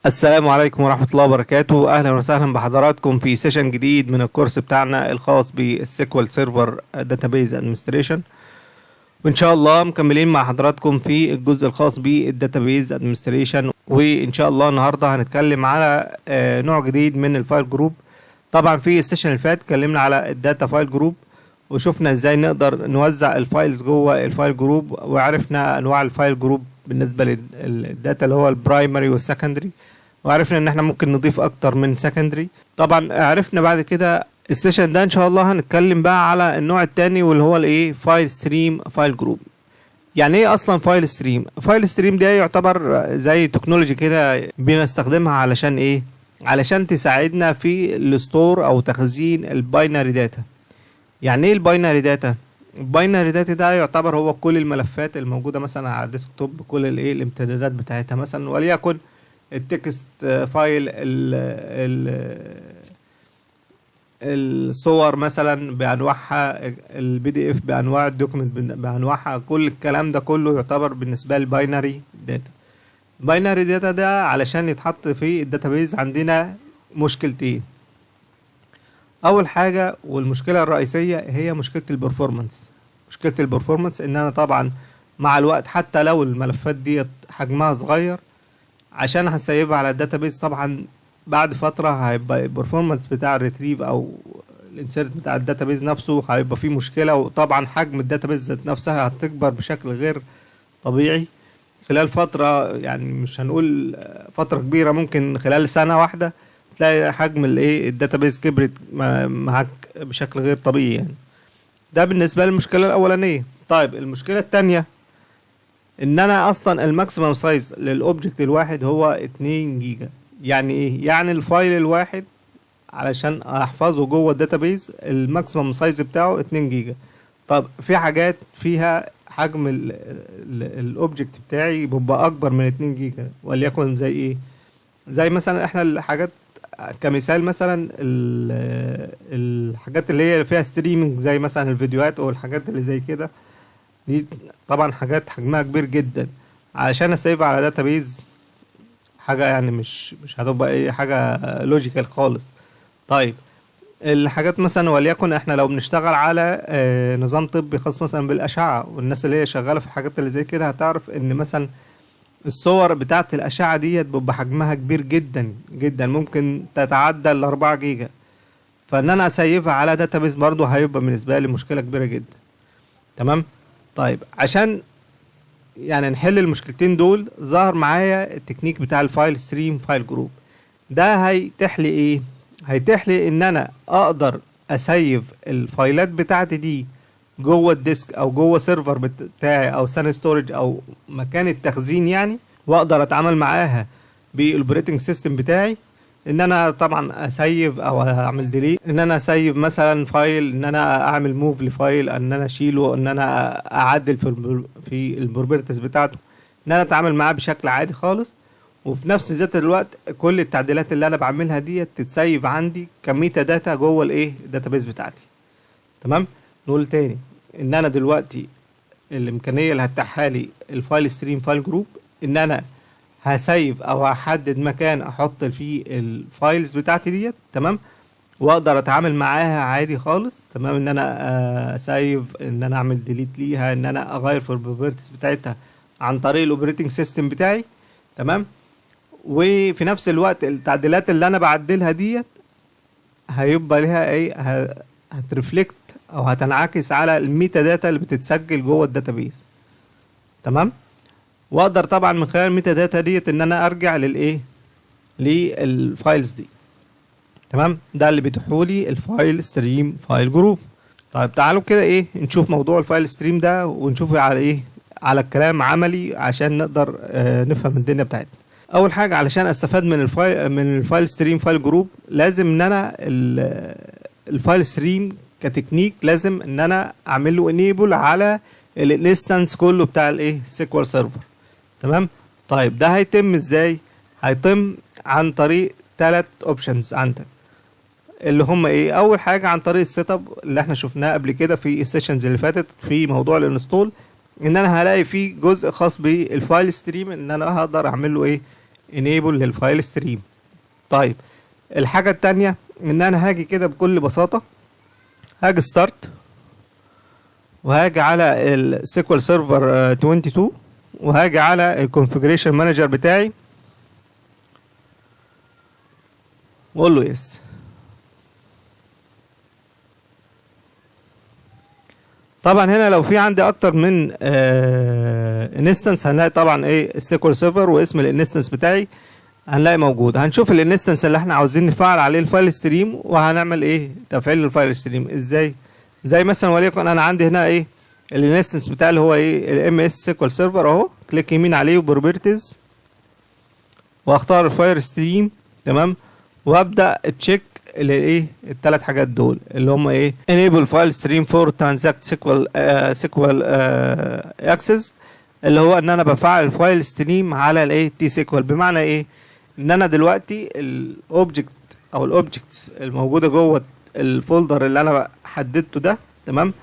السلام عليكم ورحمة الله وبركاته. أهلا وسهلا بحضراتكم في سيشن جديد من الكورس بتاعنا الخاص بالسيكوال سيرفر داتابيز ادمنستريشن، وإن شاء الله مكملين مع حضراتكم في الجزء الخاص بالداتابيز ادمنستريشن. وإن شاء الله النهاردة هنتكلم على نوع جديد من الفايل جروب. طبعا في السيشن اللي فات اتكلمنا على الداتا فايل جروب وشفنا ازاي نقدر نوزع الفايلز جوه الفايل جروب، وعرفنا انواع الفايل جروب بالنسبة للداتا اللي هو البرايمري والسكندري، وعرفنا ان احنا ممكن نضيف اكتر من سكندري. طبعا عرفنا بعد كده السيشن ده ان شاء الله هنتكلم بقى على النوع التاني واللي هو الايه فايل ستريم فايل جروب. يعني ايه اصلا فايل ستريم؟ فايل ستريم ده يعتبر زي تكنولوجي كده بنستخدمها علشان ايه؟ علشان تساعدنا في الستور او تخزين الباينري داتا. يعني ايه الباينري داتا؟ الباينري داتا ده يعتبر هو كل الملفات الموجوده مثلا على الديسكتوب بكل الايه الامتدادات بتاعتها، مثلا وليكن التكست فايل، الصور مثلا بانواعها، البي دي اف بانواع، الدوكيمنت بانواعها، كل الكلام ده كله يعتبر بالنسبه للباينري داتا. الباينري داتا ده علشان يتحط في الداتابيز عندنا مشكلتين. اول حاجه والمشكله الرئيسيه هي مشكله البرفورمانس. مشكله البرفورمانس ان انا طبعا مع الوقت حتى لو الملفات ديت حجمها صغير، عشان هنسيبها على الداتابيز طبعا بعد فتره هيبقى البرفورمانس بتاع الريتريف او الانسيرت بتاع الداتابيز نفسه هيبقى فيه مشكله، وطبعا حجم الداتابيز ذات نفسها هتكبر بشكل غير طبيعي خلال فتره، يعني مش هنقول فتره كبيره، ممكن خلال سنه واحده تلاقي حجم الايه الداتابيز كبرت معاك بشكل غير طبيعي. يعني ده بالنسبه للمشكله الاولانيه. طيب المشكله الثانيه ان انا اصلا الماكسيمم سايز للاوبجكت الواحد هو 2 جيجا. يعني ايه؟ يعني الفايل الواحد علشان احفظه جوه الداتابيز الماكسيمم سايز بتاعه 2 جيجا. طب في حاجات فيها حجم الاوبجكت بتاعي بيبقى اكبر من 2 جيجا، وليكن زي ايه؟ زي مثلا احنا الحاجات كمثال، مثلا الحاجات اللي هي فيها ستريمنج زي مثلا الفيديوهات او الحاجات اللي زي كده، دي طبعا حاجات حجمها كبير جدا علشان اسيبها على داتابيز، حاجه يعني مش هتبقى اي حاجه لوجيكال خالص. طيب الحاجات مثلا وليكن احنا لو بنشتغل على نظام طبي خاص مثلا بالاشعه، والناس اللي هي شغاله في الحاجات اللي زي كده هتعرف ان مثلا الصور بتاعه الاشعه ديت بيبقى حجمها كبير جدا جدا، ممكن تتعدى ال 4 جيجا، فان انا اسيبها على داتابيز برضو هيبقى بالنسبه لي مشكله كبيره جدا. تمام. طيب عشان يعني نحل المشكلتين دول ظهر معايا التكنيك بتاع الفايل ستريم فايل جروب. ده هيتيح لي ايه؟ هيتيح لي ان انا اقدر اسيف الفايلات بتاعتي دي جوه الديسك او جوه سيرفر بتاعي او سان ستورج او مكان التخزين يعني، واقدر اتعامل معاها بالاوبريتنج سيستم بتاعي. ان انا طبعا اسيف او اعمل ديليت، ان انا اسيف مثلا فايل، ان انا اعمل موف لفايل، ان انا اشيله، ان انا اعدل في البروبرتيز بتاعته، ان انا اتعامل معاه بشكل عادي خالص. وفي نفس ذات الوقت كل التعديلات اللي انا بعملها ديت تتسيف عندي كميتا داتا جوه الايه الداتابيز بتاعتي. تمام. نقول تاني ان انا دلوقتي الامكانيه اللي هتتاحها لي الفايل ستريم فايل جروب ان انا هسيف او هحدد مكان احط فيه الفايلز بتاعتي ديت. تمام. واقدر اتعامل معاها عادي خالص. تمام. ان انا اسيف، ان انا اعمل ديليت ليها، ان انا اغير في البروبرتيز بتاعتها عن طريق الاوبريتنج سيستم بتاعي. تمام. وفي نفس الوقت التعديلات اللي انا بعدلها ديت هيبقى ليها ايه، هترفلكت او هتنعكس على الميتا داتا اللي بتتسجل جوه الداتابيز. تمام. واقدر طبعا من خلال الميتا داتا ديت ان انا ارجع للايه للفايلز دي. تمام. ده اللي بيتيحولي الفايل ستريم فايل جروب. طيب تعالوا كده ايه نشوف موضوع الفايل ستريم ده ونشوف على ايه، على الكلام عملي عشان نقدر نفهم الدنيا بتاعتنا. اول حاجه علشان استفاد من الفايل ستريم فايل جروب لازم ان انا الفايل ستريم كتكنيك لازم ان انا اعمل له انيبل على الانستنس كله بتاع الايه سيكوال سيرفر. تمام. طيب ده هيتم ازاي؟ هيتم عن طريق 3 اوبشنز عندك، اللي هم ايه؟ اول حاجه عن طريق السيت اب اللي احنا شفناه قبل كده في السيشنز اللي فاتت في موضوع الانستول، ان انا هلاقي فيه جزء خاص بالفايل ستريم ان انا هقدر اعمل له ايه enable للفايل ستريم. طيب الحاجة التانية ان انا هاجي كده بكل بساطة، هاجي ستارت وهاجي على السيكوال سيرفر 22 وهاجي على الكونفيجريشن مانجر بتاعي واقول له يس. طبعا هنا لو في عندي اكتر من انستنس هنلاقي طبعا ايه السيكوال سيرفر واسم الانستنس بتاعي هنلاقي موجود. هنشوف الانستنس اللي احنا عاوزين نفعل عليه الفايل ستريم وهنعمل ايه تفعيل للفايل ستريم ازاي. زي مثلا وليكن انا عندي هنا ايه الانستنس بتاعي اللي هو ايه الام اس سيكوال سيرفر اهو، كليك يمين عليه وبروبرتيز واختار الفايل ستريم تمام، وابدا تشيك الايه الثلاث حاجات دول اللي هم ايه enable file stream for transact SQL access، اللي هو ان انا بفعل الفايل ستريم على الايه تي سيكوال. بمعنى ايه ان انا دلوقتي الاوبجكت او الاوبجكتس الموجوده جوه الفولدر اللي انا حددته ده تمام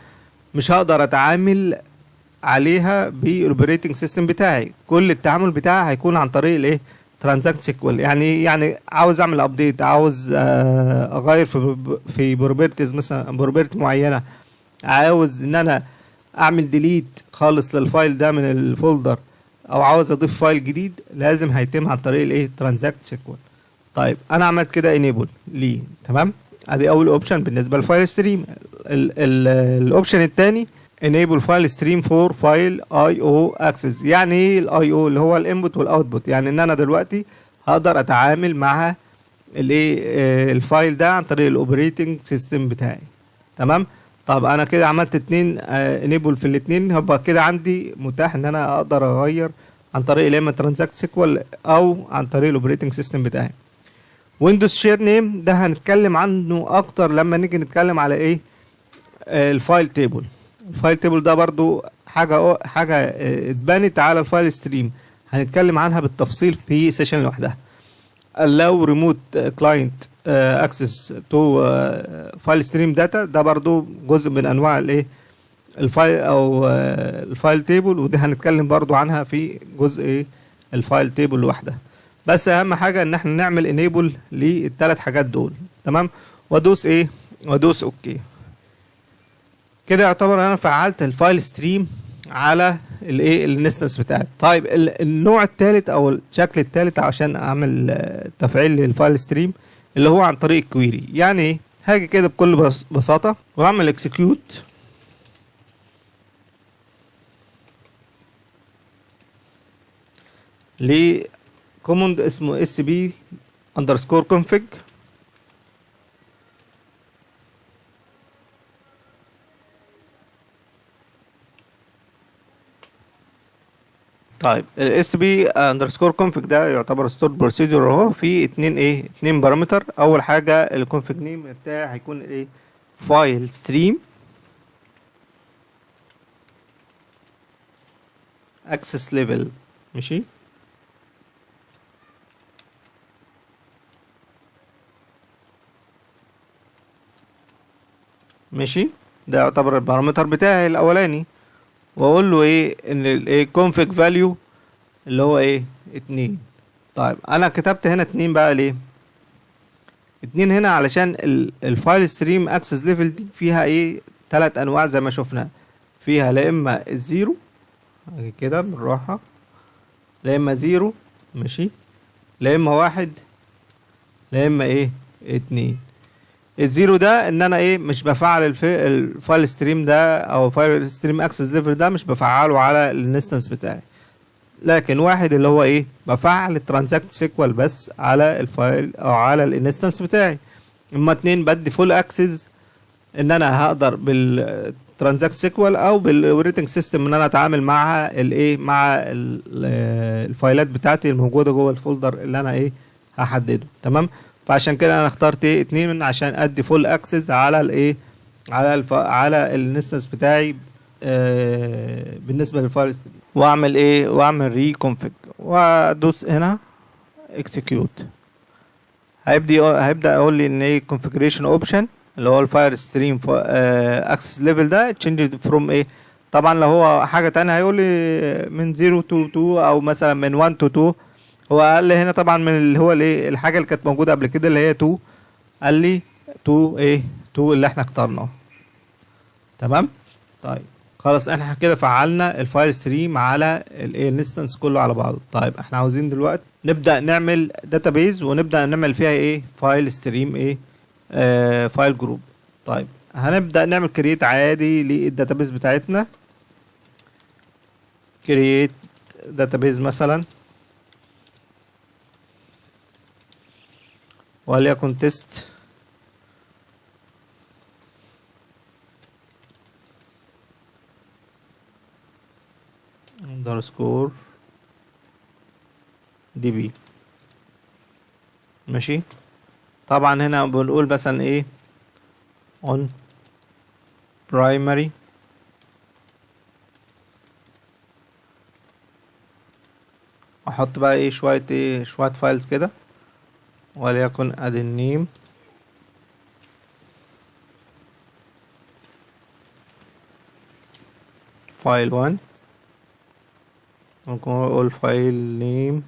مش هقدر اتعامل عليها بالاوبريتنج سيستم بتاعي، كل التعامل بتاعي هيكون عن طريق الايه ترانزاكت سيكوال. يعني عاوز اعمل ابديت، عاوز اغير في بروبرتيز مثلا بروبرتي معينه، عاوز ان انا اعمل ديليت خالص للفايل ده من الفولدر، او عاوز اضيف فايل جديد، لازم هيتم عن طريق الايه ترانزاكت سيكوال. طيب انا عملت كده انيبل ليه تمام، ادي اول اوبشن بالنسبه للفايل ستريم. الاوبشن الثاني enable file stream for file IO access. يعني ايه الاي او اللي هو الانبوت والاوتبوت، يعني ان انا دلوقتي هقدر اتعامل مع الايه الفايل ده عن طريق الاوبريتنج سيستم بتاعي تمام. طب انا كده عملت اتنين enable في الاتنين، هبقى كده عندي متاح ان انا اقدر اغير عن طريق يا اما ترانزاكت سيكوال او عن طريق الاوبريتنج سيستم بتاعي. ويندوز شير نيم ده هنتكلم عنه اكتر لما نيجي نتكلم على ايه الفايل تيبل. الفايل تيبل ده برضو حاجه اتبنت على الفايل ستريم، هنتكلم عنها بالتفصيل في سيشن لوحدها. allow remote client access to file stream data ده برضو جزء من انواع الايه الفايل او الفايل تيبل، ودي هنتكلم برضو عنها في جزء ايه الفايل تيبل لوحدها. بس اهم حاجه ان احنا نعمل انيبل للثلاث حاجات دول تمام، وادوس ايه وادوس اوكي. كده يعتبر انا فعلت الفايل ستريم على الايه الانستنس بتاعي. طيب النوع الثالث او الشكل الثالث عشان اعمل تفعيل للفايل ستريم اللي هو عن طريق الكويري. يعني ايه هاجي كده بكل بساطه واعمل اكسكيوت لكوماند اسمه sb_config. طيب الاس بي اندرسكور كونفج ده يعتبر ستور بروسيدور اهو، في اتنين بارامتر. اول حاجه الكونفج نيم بتاعي هيكون ايه فايل ستريم اكسس ليفل ماشي. ده يعتبر البارامتر بتاعي الاولاني، واقول له ايه ان الايه config value اللي هو ايه 2. طيب انا كتبت هنا 2 بقى ليه 2 هنا؟ علشان الفايل ستريم اكسس ليفل دي فيها ايه 3 انواع زي ما شفنا. فيها لا اما الزيرو كده بالراحه، لا اما زيرو ماشي، لا اما واحد، لا اما ايه 2. الزيرو ده ان انا ايه مش بفعل الفايل ستريم ده او فايل ستريم اكسس ليفل ده مش بفعله على الانستنس بتاعي. لكن واحد اللي هو ايه بفعل الترانزاكت سيكوال بس على الفايل او على الانستنس بتاعي. اما 2 بدي فول اكسس ان انا هقدر بالترانزاكت سيكوال او بالاوبريتنج سيستم ان انا اتعامل مع الايه مع الفايلات بتاعتي الموجوده جوه الفولدر اللي انا ايه هحدده تمام. فعشان كده انا اخترت ايه 2 عشان ادي فول اكسس على الايه على الانستنس بتاعي بالنسبه للفايل ستريم. واعمل ايه واعمل ري كونفيج وادوس هنا اكسكيوت. هيبدا يقول لي ان ايه configuration اوبشن اللي هو الفايل ستريم اكسس ليفل ده تشينج فروم ايه. طبعا لو هو حاجه تانية هيقول لي من 0 to 2 او مثلا من 1 to 2، هو قال لي هنا طبعا من اللي هو الايه الحاجه اللي كانت موجوده قبل كده اللي هي تو، قال لي تو ايه، تو اللي احنا اخترناه. تمام. طيب خلاص احنا كده فعلنا الفايل ستريم على الايه الانستنس كله على بعضه. طيب احنا عاوزين دلوقتي نبدا نعمل داتابيز ونبدا نعمل فيها ايه فايل ستريم ايه فايل جروب. طيب هنبدا نعمل كرييت عادي للداتابيز بتاعتنا. كرييت داتابيز مثلا وليكن تيست اندرسكور دي بي. ماشي. طبعا هنا بنقول مثلا ايه on primary احط بقى ايه شوية فايلز كده، وليكن ادي النيم فايل 1، ممكن اقول فايل نيم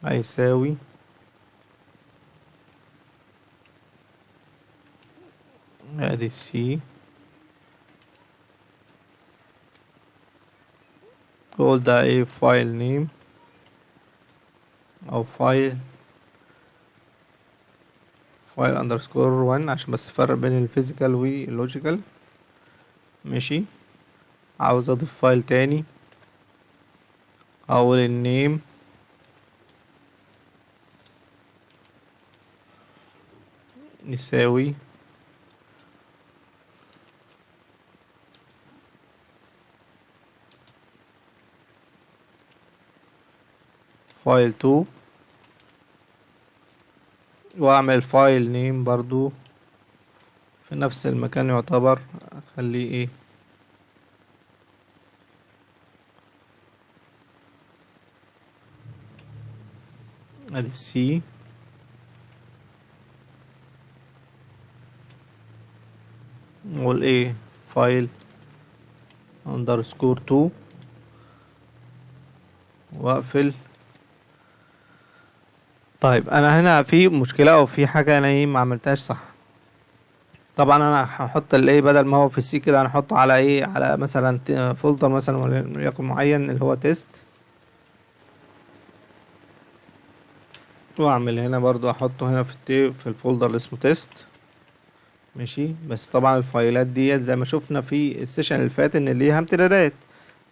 هيساوي ادي سي، اقول ده ايه فايل نيم او فايل اندرسكور 1 عشان بس افرق بين الفيزيكال واللوجيكال. ماشي. عاوز اضيف فايل تاني، اقول النيم يساوي فايل 2، واعمل فايل نيم برضو في نفس المكان يعتبر، اخليه ايه ادي سي، نقول ايه فايل اندرسكور 2 واقفل. طيب انا هنا في مشكلة او في حاجة انا ايه ما عملتهاش صح. طبعا انا هحط الايه بدل ما هو في السي كده هنحطه على ايه على مثلا فولدر مثلا وليكن معين اللي هو تيست، واعمل هنا برضو احطه هنا في الفولدر اللي اسمه تيست. ماشي. بس طبعا الفايلات ديت زي ما شفنا في السيشن اللي فات ان ليها امتدادات،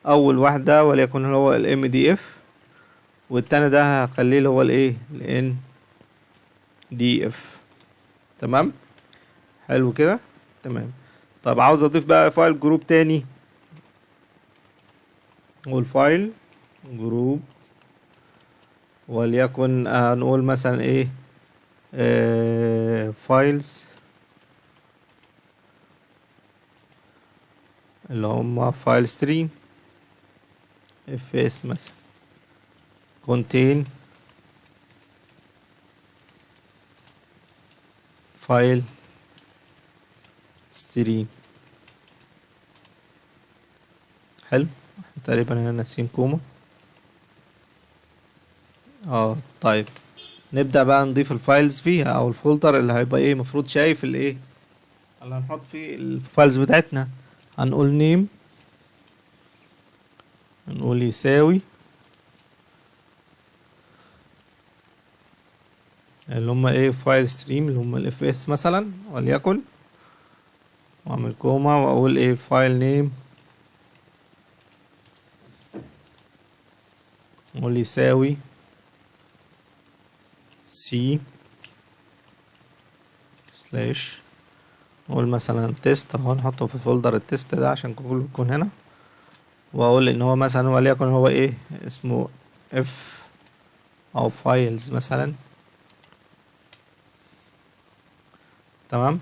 اول واحدة وليكن اللي هو الام دي اف، والتاني ده هخليه اللي هو الايه الان دي اف. تمام. حلو كده. تمام. طب عاوز اضيف بقى فايل جروب تاني، والفايل جروب وليكن نقول مثلا ايه فايلز اللي هم فايل ستريم اف اس مثلا contain فايل ستريم. حلو. احنا تقريبا هنا ناسيين كوما. طيب نبدأ بقى نضيف الفايلز فيها او الفولدر اللي هيبقى ايه مفروض شايف الايه اللي هنحط فيه الفايلز بتاعتنا. هنقول نيم، هنقول يساوي اللي هم ايه فايل ستريم اللي هم الاف اس مثلا وليكن، واعمل كوما واقول ايه فايل نيم، نقول يساوي سي سلاش، نقول مثلا تيست اهو نحطه في فولدر التيست ده عشان كله يكون هنا، واقول ان هو مثلا وليكن هو ايه اسمه اف او فايلز مثلا. تمام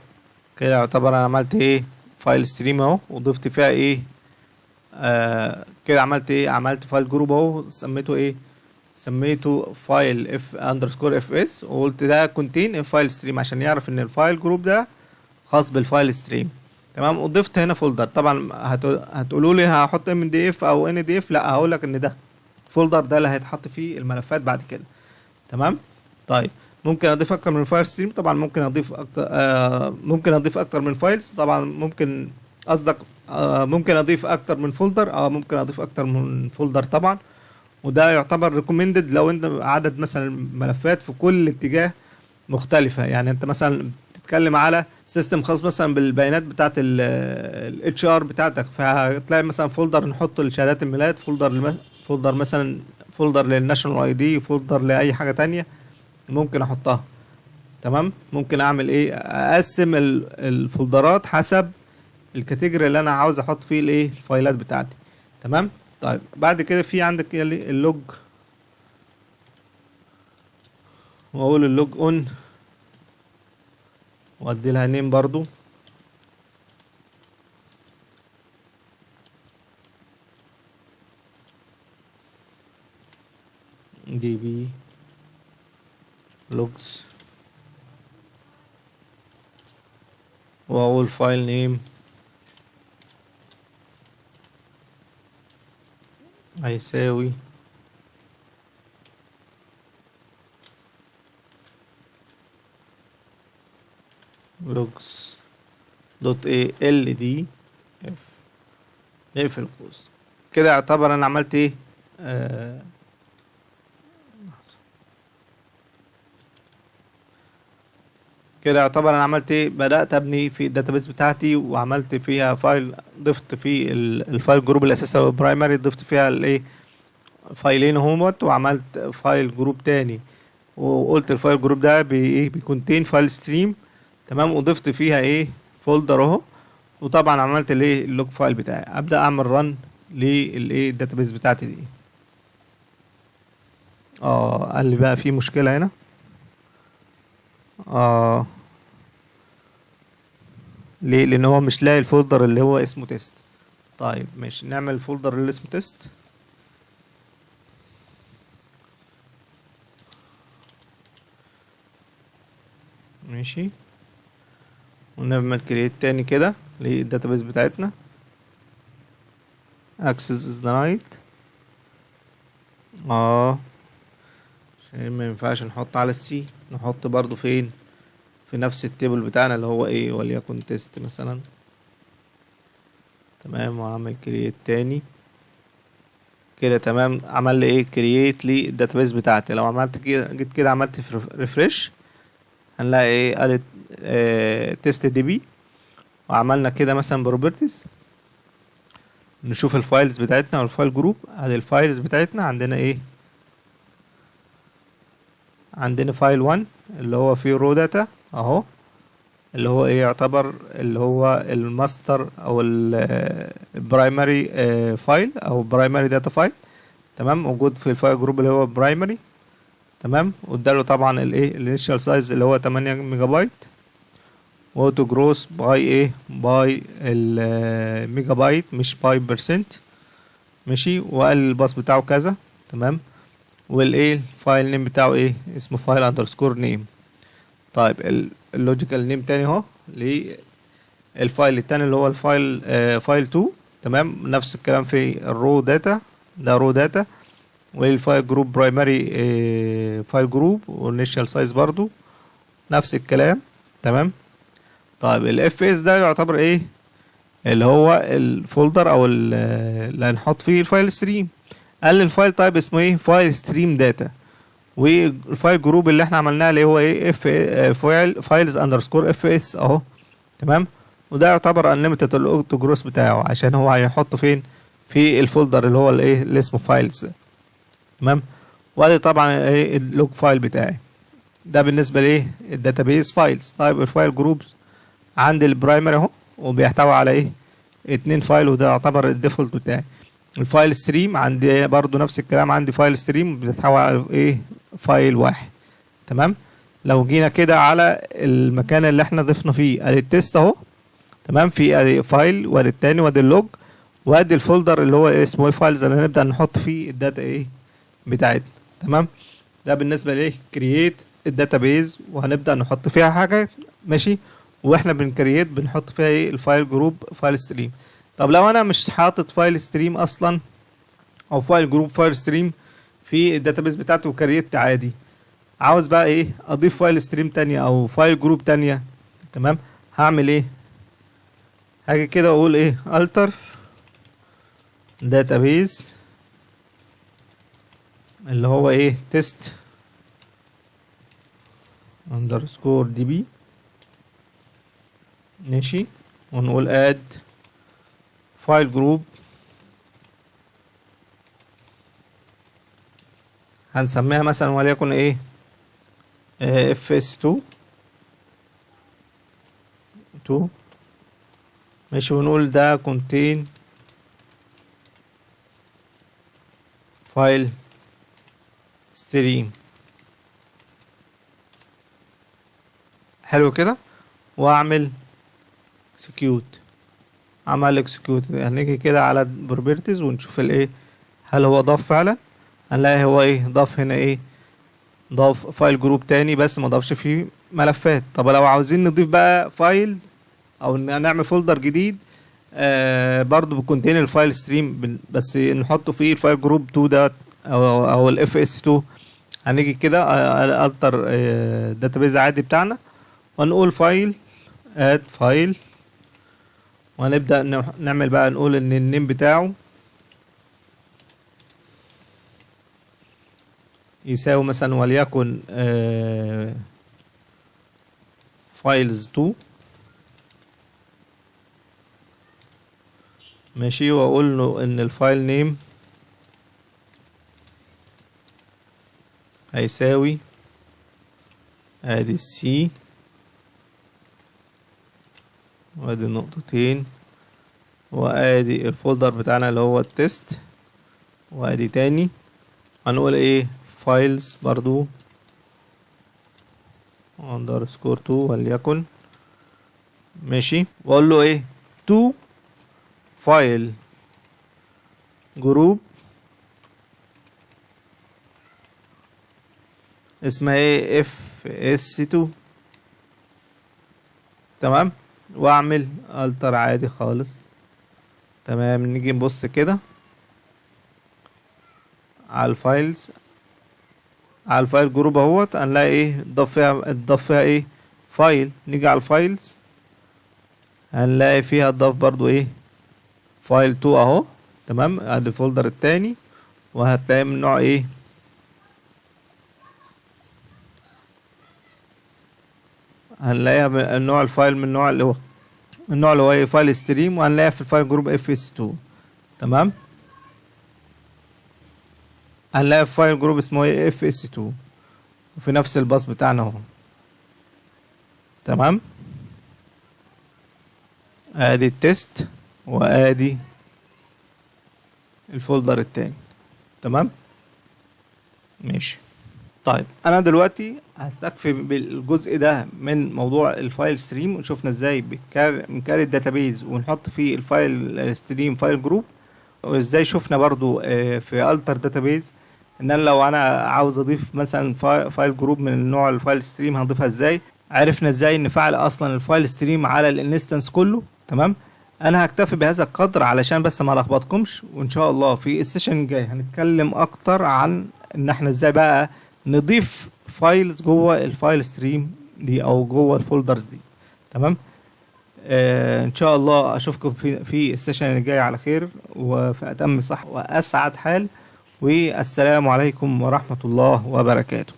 كده يعتبر انا عملت ايه فايل ستريم اهو وضفت فيها ايه كده عملت ايه عملت فايل جروب اهو سميته ايه سميته فايل اف اندرسكور اف اس، وقلت ده كونتين فايل ستريم عشان يعرف ان الفايل جروب ده خاص بالفايل ستريم. تمام. وضفت هنا فولدر. طبعا هتقولوا لي هحط ام دي اف او ان دي اف، لا هقول لك ان ده الفولدر ده اللي هيتحط فيه الملفات بعد كده. تمام. طيب ممكن اضيف اكتر من فايل ستريم. طبعا ممكن اضيف اكتر ممكن اضيف اكتر من فايلز. طبعا ممكن قصدك ممكن اضيف اكتر من فولدر. ممكن اضيف اكتر من فولدر طبعا. وده يعتبر ريكومندد لو انت عدد مثلا ملفات في كل اتجاه مختلفة. يعني انت مثلا بتتكلم على سيستم خاص مثلا بالبيانات بتاعت الاتش ار بتاعتك، فهتلاقي مثلا فولدر نحط لشهادات الميلاد، فولدر مثلا فولدر للناشونال اي دي، فولدر لاي حاجة تانية ممكن احطها. تمام. ممكن اعمل ايه، اقسم الفولدرات حسب الكاتيجوري اللي انا عاوز احط فيه الايه الفايلات بتاعتي. تمام. طيب بعد كده في عندك اللوج، واقول اللوج اون وادي لها نيم برضو. دي بي لوجز، واقول فايل نيم هيساوي لوجز دوت ايه ال دي اف. نقفل القوس كده. يعتبر انا عملت ايه كده يعتبر انا عملت ايه، بدأت ابني في الداتابيس بتاعتي وعملت فيها فايل. ضفت فيه الفايل جروب الاساسي او البرايمري، ضفت فيها الايه فايلين هموت، وعملت فايل جروب تاني وقلت الفايل جروب ده بايه بيكونتين فايل ستريم. تمام. وضفت فيها ايه فولدر اهو. وطبعا عملت الايه اللوج فايل بتاعي. ابدا اعمل رن للايه الداتابيس بتاعتي دي. قال لي بقى في مشكله هنا. اه ليه؟ لان هو مش لاقي الفولدر اللي هو اسمه تيست. طيب ماشي، نعمل الفولدر اللي اسمه تيست. ماشي. ونعمل كريت تاني كده للداتابيس بتاعتنا. access is denied. عشان ما ينفعش نحط على السي، نحط برضو فين، في نفس التيبل بتاعنا اللي هو ايه وليكن تيست مثلا. تمام. وعمل كرييت تاني كده. تمام. عمل لي ايه كرييت لي الداتابيس بتاعتي. لو عملت كده جيت كده عملت ريفرش، هنلاقي ايه قالت تيست دي بي. وعملنا كده مثلا بروبرتيز، نشوف الفايلز بتاعتنا والفايل جروب. ادي الفايلز بتاعتنا عندنا ايه، عندنا فايل 1 اللي هو فيه رو داتا اهو، اللي هو ايه يعتبر اللي هو الماستر او البرايمري فايل او برايمري داتا فايل. تمام. موجود في الفايل جروب اللي هو برايمري. تمام. واداله طبعا الايه الانيشال سايز اللي هو 8 ميجا بايت، واوتو جروس باي ايه باي الميجا بايت مش باي بيرسنت. ماشي. وقال الباص بتاعه كذا. تمام. والايه الفايل نيم بتاعه ايه اسمه فايل اندرسكور نيم. طيب اللوجيكال نيم تاني اهو للفايل التاني اللي هو الفايل فايل 2. تمام. نفس الكلام في الرو داتا، ده رو داتا. والفايل جروب برايمري فايل جروب والانيشال سايز برضو نفس الكلام. تمام. طيب الاف اس ده يعتبر ايه اللي هو الفولدر او اللي هنحط فيه الفايل ستريم. قال لي الفايل تايب اسمه ايه فايل ستريم داتا. والفايل جروب اللي احنا عملناه اللي هو ايه اف فايلز اندرسكور اف اس اهو. تمام. وده يعتبر انليميتد الاوتو جروس بتاعه عشان هو هيحطه فين في الفولدر اللي هو الايه اللي اسمه فايلز. تمام. وادي طبعا ايه اللوج فايل بتاعي ده بالنسبه لايه الداتابيس فايلز. طيب الفايل جروبز عندي البرايمري اهو وبيحتوي على ايه 2 فايل، وده يعتبر الديفولت بتاعي. الفايل ستريم عندي برضو نفس الكلام، عندي فايل ستريم بتحتوي على ايه فايل واحد. تمام. لو جينا كده على المكان اللي احنا ضفنا فيه ادي التيست اهو. تمام. في ادي فايل وادي التاني وادي اللوج وادي الفولدر اللي هو اسمه ايه فايلز اللي هنبدا نحط فيه الداتا ايه بتاعتنا. تمام. ده بالنسبه لايه كرييت الداتابيز وهنبدا نحط فيها حاجه. ماشي. واحنا بنكريت بنحط فيها ايه الفايل جروب فايل ستريم. طب لو انا مش حاطط فايل ستريم اصلا او فايل جروب فايل ستريم في الداتابيس بتاعتي وكريت عادي، عاوز بقى ايه اضيف فايل ستريم تانية او فايل جروب تانية، تمام، هعمل ايه؟ هاجي كده اقول ايه alter database اللي هو ايه test underscore db، ماشي، ونقول add file group، هنسميها مثلا وليكن ايه fs2 ماشي، ونقول ده contain file stream. حلو كده، واعمل execute. عمل execute، هنيجي كده على properties ونشوف الايه هل هو ضاف فعلا. هنلاقي هو ايه ضاف هنا ايه ضاف فايل جروب تاني بس ما ضافش فيه ملفات. طب لو عاوزين نضيف بقى فايل او نعمل فولدر جديد برضو بكونتين الفايل ستريم بس نحطه فيه الفايل جروب 2 ده او الاف اس 2. هنيجي كده التر داتابيز عادي بتاعنا ونقول فايل اد فايل، وهنبدأ نعمل بقى نقول ان النيم بتاعه يساوي مثلا وليكن فايلز 2، ماشي، واقول له ان الفايل نيم هيساوي ادي السي وادي النقطتين وادي الفولدر بتاعنا اللي هو التست، وادي تاني هنقول ايه فايلز برضو underscore 2 وليكن، ماشي، واقول له ايه to فايل جروب اسمها ايه fs2، تمام، واعمل التر عادي خالص، تمام. نيجي نبص كده على الفايلز، على الفايل جروب اهوت، هنلاقي ايه اتضاف فيها ايه فايل. نيجي على الفايلز هنلاقي فيها اتضاف برضو ايه فايل 2 اهو، تمام، ادي الفولدر التاني، وهتلاقي من نوع ايه هنلاقيها النوع الفايل من النوع اللي هو ايه فايل ستريم، وهنلاقيها في الفايل جروب fs2، تمام. هنلاقي في فايل جروب اسمه ايه fs2 وفي نفس الباص بتاعنا اهو، تمام. ادي التست وادي الفولدر التاني، تمام، ماشي. طيب انا دلوقتي هستكفي بالجزء ده من موضوع الفايل ستريم، وشوفنا ازاي بنكاري الداتابيز ونحط فيه الفايل ستريم فايل جروب، وازاي شفنا برضو في التر داتابيز ان انا لو انا عاوز اضيف مثلا فايل جروب من النوع الفايل ستريم هنضيفها ازاي. عرفنا ازاي نفعل اصلا الفايل ستريم على الانستنس كله، تمام. انا هكتفي بهذا القدر علشان بس ما لخبطكمش، وان شاء الله في السيشن الجاي هنتكلم اكتر عن ان احنا ازاي بقى نضيف فايلز جوه الفايل ستريم دي او جوه الفولدرز دي، تمام. ان شاء الله اشوفكم في السيشن اللي جاي على خير وفي اتم صح واسعد حال، والسلام عليكم ورحمة الله وبركاته.